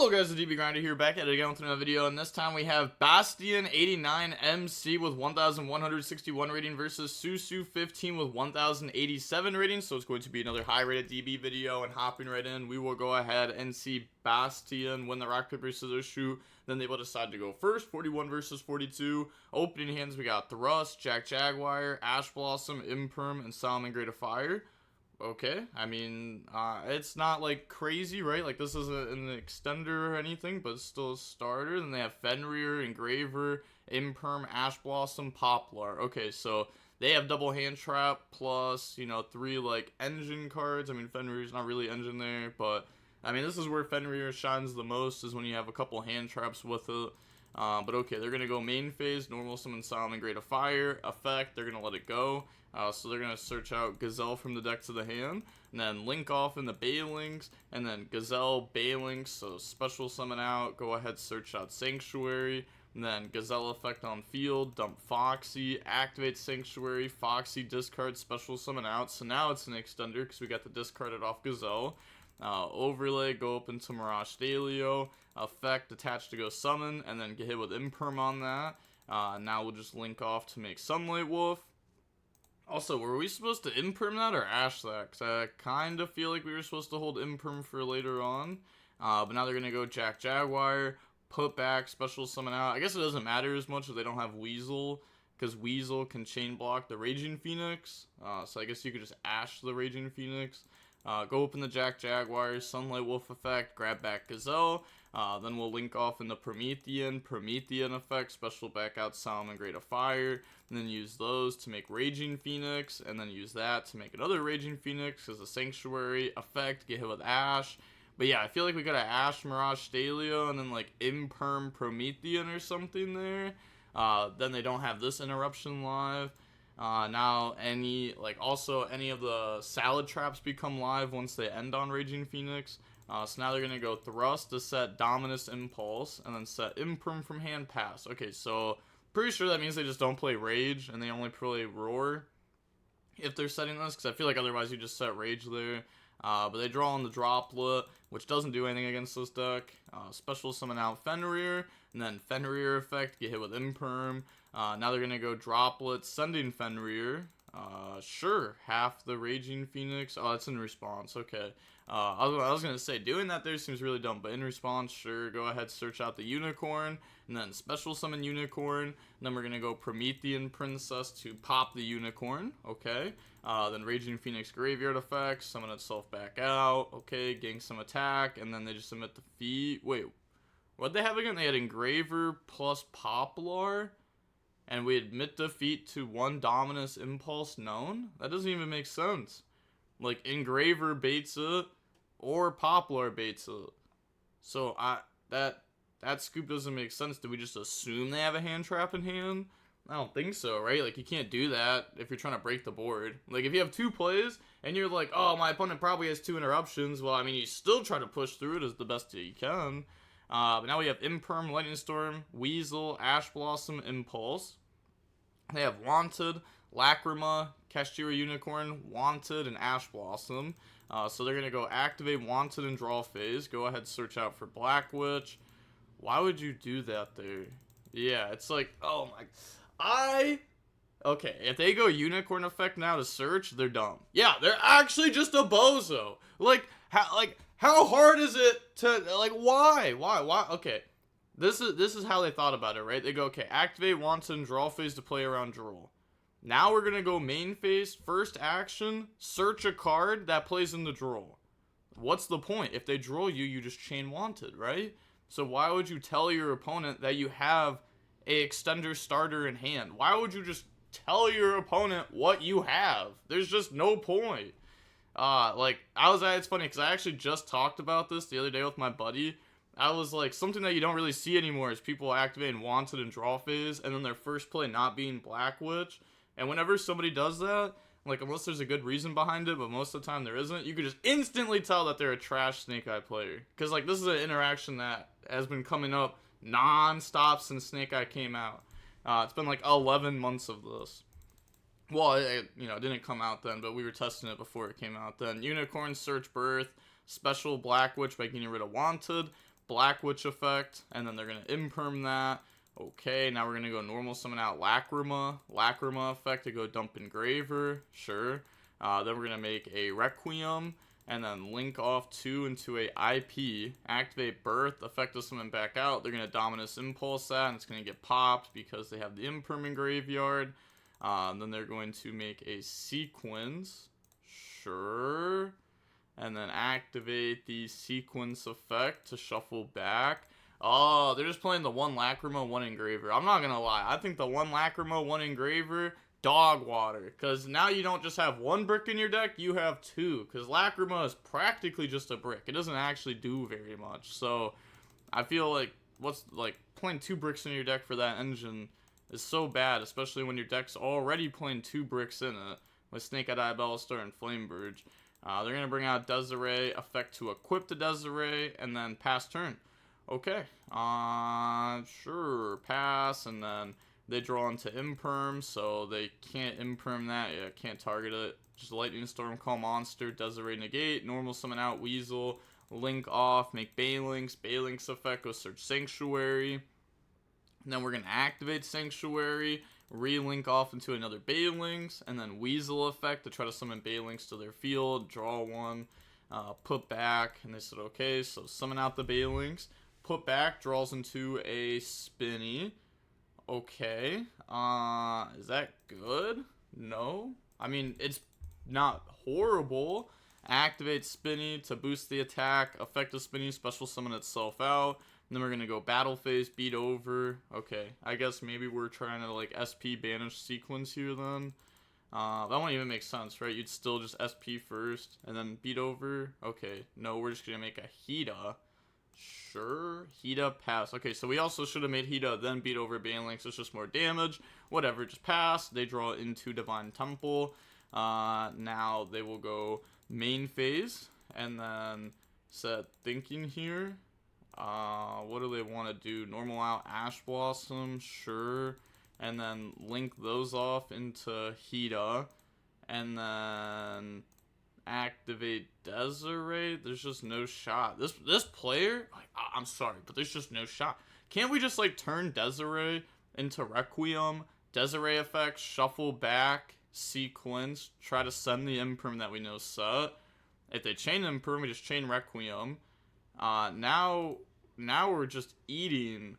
Hello guys, the DB Grinder here, back at it again with another video, and this time we have Bastion 89 MC with 1161 rating versus Susu 15 with 1087 rating. So it's going to be another high rated DB video, and hopping right in, we will go ahead and see Bastion win the rock paper scissors shoot. Then they will decide to go first, 41 versus 42. Opening hands, we got Thrust, Jack Jaguar, Ash Blossom, Imperm, and Salamangreat Fire. Okay, I mean, it's not like crazy, right? Like this isn't an extender or anything, but it's still a starter. Then they have Fenrir, Engraver, Imperm, Ash Blossom, Poplar. Okay, so they have double hand trap plus, you know, 3 like engine cards. I mean, Fenrir's not really engine there, but I mean, this is where Fenrir shines the most, is when you have a couple hand traps with it. But okay, they're gonna go main phase, normal summon Salamangreat Fire, effect, they're gonna let it go. So they're going to search out Gazelle from the deck to the hand, and then link off in the Baylings, and then Gazelle, Baylings, so special summon out, go ahead search out Sanctuary, and then Gazelle effect on field, dump Foxy, activate Sanctuary, Foxy discard, special summon out, so now it's an extender because we got the discarded off Gazelle. Overlay, go up into Mirage Stalio, effect, attach to go summon, and then get hit with Imperm on that. Now we'll just link off to make Sunlight Wolf. Also, were we supposed to Imperm that or Ash that? Because I kind of feel like we were supposed to hold Imperm for later on. But now they're going to go Jack Jaguar, put back, special summon out. I guess it doesn't matter as much if they don't have Weasel, because Weasel can chain block the Raging Phoenix. So I guess you could just Ash the Raging Phoenix. Go open the Jack Jaguar, Sunlight Wolf effect, grab back Gazelle. Then we'll link off in the Promethean effect, special back out Salamangreat Fire, and then use those to make Raging Phoenix, and then use that to make another Raging Phoenix as a Sanctuary effect, get hit with Ash. But yeah, I feel like we got an Ash Mirage Stalio, and then like Imperm Promethean or something there. Then they don't have this interruption live. Now any of the salad traps become live once they end on Raging Phoenix. So now they're going to go Thrust to set Dominus Impulse, and then set Imperm from hand pass. Okay, so pretty sure that means they just don't play Rage, and they only play Roar if they're setting this, because I feel like otherwise you just set Rage there. But they draw on the Droplet, which doesn't do anything against this deck. Special summon out Fenrir, and then Fenrir effect, get hit with Imperm. Now they're going to go Droplet, sending Fenrir. Sure, half the Raging Phoenix. Oh, that's in response. Okay. I was going to say, doing that there seems really dumb, but in response, sure, go ahead, search out the Unicorn, and then special summon Unicorn, and then we're going to go Promethean Princess to pop the Unicorn, okay, then Raging Phoenix Graveyard effects, summon itself back out, okay, gain some attack, and then they just submit the feat. Wait, what'd they have again? They had Engraver plus Poplar, and we admit defeat to 1 Dominus Impulse known? That doesn't even make sense. Like, Engraver baits it, or Poplar baits it. So, that scoop doesn't make sense. Do we just assume they have a hand trap in hand? I don't think so, right? Like, you can't do that if you're trying to break the board. Like, if you have 2 plays, and you're like, oh, my opponent probably has 2 interruptions, well, I mean, you still try to push through it as the best that you can. But now we have Imperm, Lightning Storm, Weasel, Ash Blossom, Impulse. They have Wanted, Lacrima, Kashtira Unicorn, Wanted, and Ash Blossom. So they're going to go activate Wanted and draw phase. Go ahead, search out for Black Witch. Why would you do that there? Yeah, it's like, oh my... Okay, if they go Unicorn effect now to search, they're dumb. Yeah, they're actually just a bozo. How hard is it to... Like, why? Okay. This is how they thought about it, right? They go, okay, activate Wanted and draw phase to play around draw. Now we're going to go main phase, first action, search a card that plays in the draw. What's the point? If they draw you, you just chain Wanted, right? So why would you tell your opponent that you have a extender starter in hand? Why would you just tell your opponent what you have? There's just no point. It's funny because I actually just talked about this the other day with my buddy. I was like, something that you don't really see anymore is people activating Wanted and draw phase, and then their first play not being Black Witch. And whenever somebody does that, like, unless there's a good reason behind it, but most of the time there isn't, you could just instantly tell that they're a trash Snake Eye player. Because, like, this is an interaction that has been coming up non-stop since Snake Eye came out. It's been, like, 11 months of this. Well, it didn't come out then, but we were testing it before it came out then. Unicorn, Search Birth, Special Black Witch by getting rid of Wanted. Black Witch effect, and then they're going to imperm that. Okay, now we're going to go normal summon out Lacrima effect to go dump Engraver, sure. Then we're going to make a Requiem, and then link off 2 into a IP, activate Birth, effect to summon back out. They're going to Dominus Impulse that, and it's going to get popped because they have the imperm in graveyard. Then they're going to make a Sequence, sure. And then activate the Sequence effect to shuffle back. Oh, they're just playing the 1 Lacrima, 1 Engraver. I'm not gonna lie. I think the 1 Lacrima, 1 Engraver, dog water. Because now you don't just have 1 brick in your deck, you have 2. Because Lacrima is practically just a brick. It doesn't actually do very much. So, I feel like, playing 2 bricks in your deck for that engine is so bad. Especially when your deck's already playing 2 bricks in it. With Snake-Eyed Eye, Ballista, and Flameburge. They're going to bring out Desiree, effect to equip the Desiree, and then pass turn. Okay, sure, pass, and then they draw into Imperm, so they can't Imperm that, yeah, can't target it. Just Lightning Storm, call monster, Desiree negate, normal summon out Weasel, link off, make Balinks, Balinks effect, go search Sanctuary. And then we're going to activate Sanctuary, re-link off into another Balinks, and then Weasel effect to try to summon Balinks to their field, draw 1, put back, and they said okay, so summon out the Balinks, put back, draws into a Spinny. Okay, is that good? No. I mean, it's not horrible. Activate Spinny to boost the attack, effect of Spinny, special summon itself out. And then we're going to go Battle Phase, beat over. Okay, I guess maybe we're trying to, like, SP banish Sequence here then. That won't even make sense, right? You'd still just SP first, and then beat over. Okay, no, we're just going to make a Hida. Sure, Hida, pass. Okay, so we also should have made Hida, then beat over Banelinks. It's just more damage. Whatever, just pass. They draw into Divine Temple. Now they will go main phase, and then set thinking here. What do they want to do? Normal out Ash Blossom, sure. And then link those off into Hida. And then activate Desiree. There's just no shot. This player, like, I'm sorry, but there's just no shot. Can't we just, like, turn Desiree into Requiem? Desiree effect, shuffle back, Sequence, try to send the Imperm that we know set. If they chain Imperm, we just chain Requiem. Now we're just eating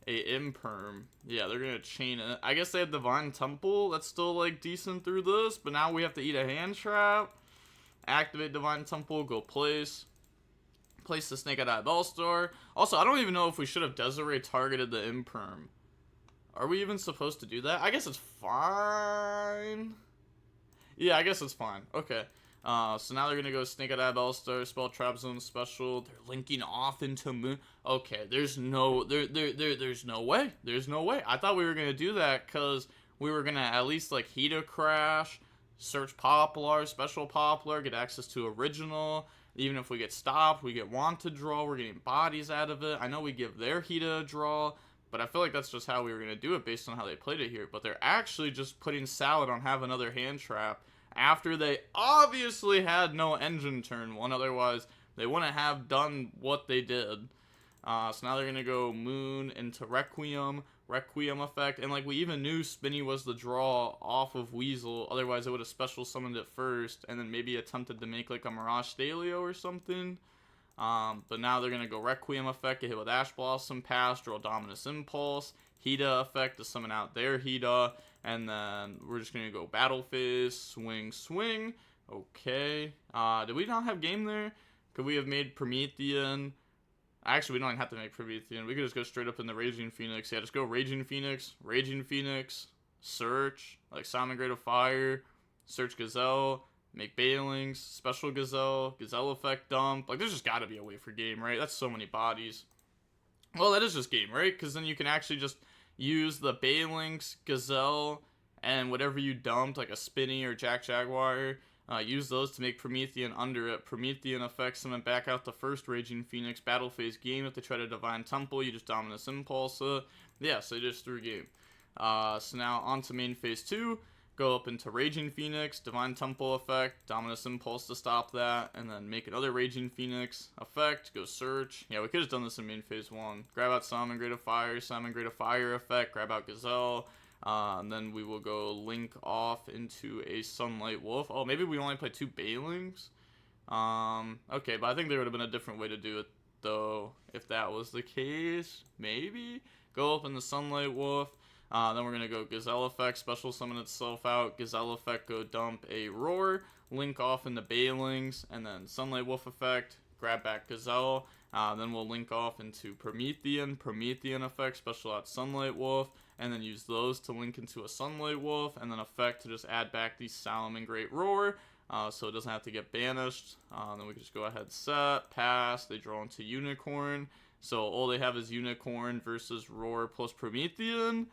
a Imperm. Yeah, they're gonna chain it. I guess they have Divine Temple. That's still, like, decent through this. But now we have to eat a hand trap. Activate Divine Temple. Go place. Place the Snake-Eyed Eye Bellstar. Also, I don't even know if we should have Desiree targeted the Imperm. Are we even supposed to do that? I guess it's fine. Yeah, I guess it's fine. Okay. So now they're gonna go Snake-Eyed Eye Bellstar, Spell Trap Zone Special. They're linking off into Moon. Okay, there's no way. There's no way. I thought we were gonna do that because we were gonna at least, like, Hida Crash, search Poplar, Special Poplar, get access to Original. Even if we get stopped, we get Wanted Draw. We're getting bodies out of it. I know we give their Hida a draw, but I feel like that's just how we were gonna do it based on how they played it here. But they're actually just putting salad on have another hand trap. After they obviously had no engine turn 1, otherwise they wouldn't have done what they did. So now they're going to go Moon into Requiem effect, and, like, we even knew Spinny was the draw off of Weasel, otherwise they would have special summoned it first, and then maybe attempted to make, like, a Mirage Stalio or something. But now they're going to go Requiem effect, get hit with Ash Blossom, pass, draw Dominus Impulse, Hida effect to summon out their Hida, and then we're just going to go Battle Phase, swing. Okay. Did we not have game there? Could we have made Promethean? Actually, we don't even have to make Promethean. We could just go straight up in the Raging Phoenix. Yeah, just go Raging Phoenix, search, like Salamangreat of Fire, search Gazelle, make Balinks, special Gazelle effect dump. Like, there's just got to be a way for game, right? That's so many bodies. Well, that is just game, right? Because then you can actually just use the Balinks, Gazelle, and whatever you dumped, like a Spinny or Jaguar, use those to make Promethean under it. Promethean effects summon back out the first Raging Phoenix Battle Phase game. If they try to Divine Temple, you just Dominus Impulse it. Yeah, so just through game. So now on to main phase 2. go up into Raging Phoenix, Divine Temple effect, Dominus Impulse to stop that, and then make another Raging Phoenix effect, go search. Yeah, we could have done this in main phase 1. Grab out Salamangreat of Fire effect, grab out Gazelle, and then we will go link off into a Sunlight Wolf. Oh, maybe we only play 2 Bailings? Okay, but I think there would have been a different way to do it, though, if that was the case. Maybe? Go up in the Sunlight Wolf. Then we're going to go Gazelle effect, special summon itself out, Gazelle effect, go dump a Roar, link off into Bailings, and then Sunlight Wolf effect, grab back Gazelle, then we'll link off into Promethean effect, special out Sunlight Wolf, and then use those to link into a Sunlight Wolf, and then effect to just add back the Salamangreat Roar, so it doesn't have to get banished. Then we can just go ahead, set, pass, they draw into Unicorn, so all they have is Unicorn versus Roar plus Promethean.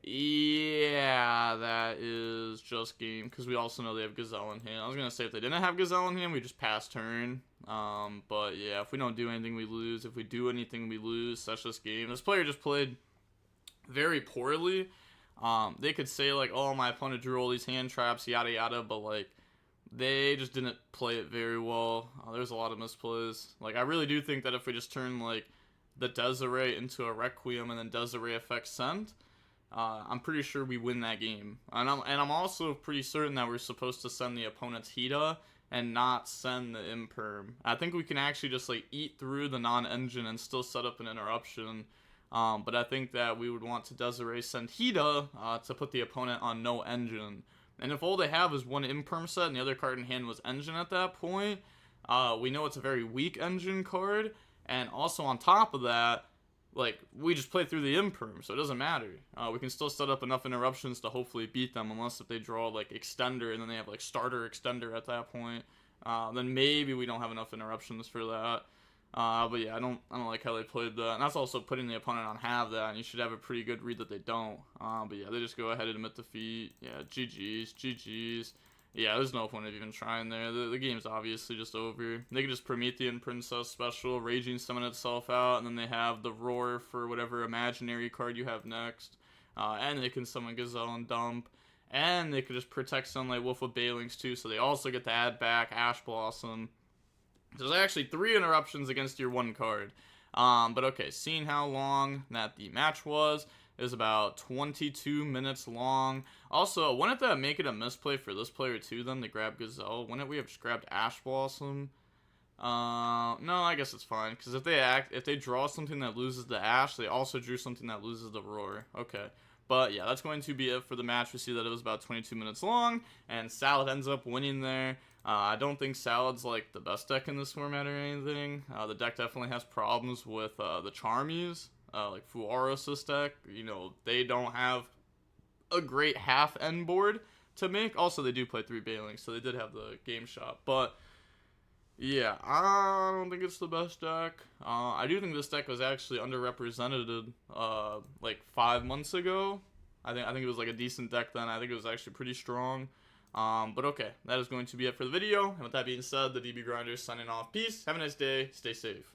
Yeah, that is just game, because we also know they have Gazelle in hand. I was going to say if they didn't have Gazelle in hand, we just pass turn. But yeah, if we don't do anything, we lose. If we do anything, we lose. Such this game. This player just played very poorly. They could say, like, oh, my opponent drew all these hand traps, yada yada, but, like, they just didn't play it very well. There's a lot of misplays. Like, I really do think that if we just turn, like, the Desiree into a Requiem and then Desiree effect sent, I'm pretty sure we win that game. And I'm also pretty certain that we're supposed to send the opponent's Hida and not send the Imperm. I think we can actually just, like, eat through the non-engine and still set up an interruption. But I think that we would want to Desiree send Hida to put the opponent on no engine. And if all they have is one Imperm set and the other card in hand was engine at that point, we know it's a very weak engine card. And also on top of that, like, we just play through the Imperm, so it doesn't matter. We can still set up enough interruptions to hopefully beat them, unless if they draw, like, Extender, and then they have, like, Starter Extender at that point. Then maybe we don't have enough interruptions for that. But yeah, I don't like how they played that. And that's also putting the opponent on have that, and you should have a pretty good read that they don't. But yeah, they just go ahead and admit defeat. Yeah, GG's. Yeah, there's no point of even trying there. The game's obviously just over. They can just Promethean Princess special, Raging summon itself out, and then they have the Roar for whatever imaginary card you have next. And they can summon Gazelle and dump. And they could just protect Sunlight Wolf with Bailings too, so they also get to add back Ash Blossom. There's actually 3 interruptions against your 1 card. But okay, seeing how long that the match was, it was about 22 minutes long. Also, wouldn't that make it a misplay for this player too, then, to grab Gazelle? Wouldn't we have just grabbed Ash Blossom? No, I guess it's fine, because if they draw something that loses the Ash, they also drew something that loses the Roar. Okay. But yeah, that's going to be it for the match. We see that it was about 22 minutes long, and Salad ends up winning there. I don't think Salad's, like, the best deck in this format or anything. The deck definitely has problems with the Charmies, like Fuaros' deck. You know, they don't have a great half-end board to make. Also, they do play 3 Bailings, so they did have the game shot. But yeah, I don't think it's the best deck. I do think this deck was actually underrepresented, like 5 months ago. I think it was like a decent deck then. I think it was actually pretty strong. But okay, that is going to be it for the video. And with that being said, the DB Grinder is signing off. Peace. Have a nice day. Stay safe.